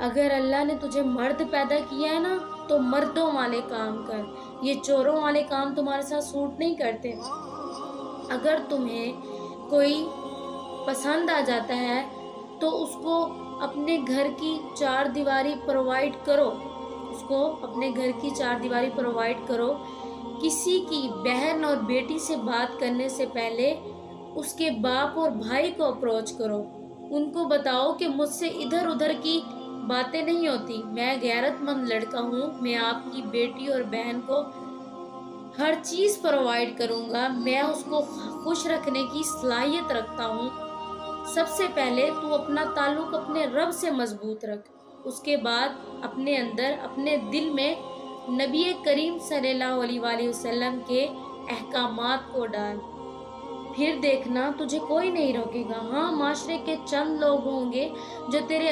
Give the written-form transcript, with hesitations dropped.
اگر اللہ نے تجھے مرد پیدا کیا ہے نا تو مردوں والے کام کر، یہ چوروں والے کام تمہارے ساتھ سوٹ نہیں کرتے۔ اگر تمہیں کوئی پسند آ جاتا ہے تو اس کو اپنے گھر کی چار دیواری پرووائڈ کرو، اس کو اپنے گھر کی چار دیواری پرووائڈ کرو۔ کسی کی بہن اور بیٹی سے بات کرنے سے پہلے اس کے باپ اور بھائی کو اپروچ کرو، ان کو بتاؤ کہ مجھ سے ادھر ادھر کی باتیں نہیں ہوتی، میں غیرت مند لڑکا ہوں، میں آپ کی بیٹی اور بہن کو ہر چیز پرووائڈ کروں گا، میں اس کو خوش رکھنے کی صلاحیت رکھتا ہوں۔ سب سے پہلے تو اپنا تعلق اپنے رب سے مضبوط رکھ، اس کے بعد اپنے اندر اپنے دل میں نبی کریم صلی اللہ علیہ وآلہ وسلم کے احکامات کو ڈال، پھر دیکھنا تجھے کوئی نہیں روکے گا۔ ہاں، معاشرے کے چند لوگ ہوں گے جو تیرے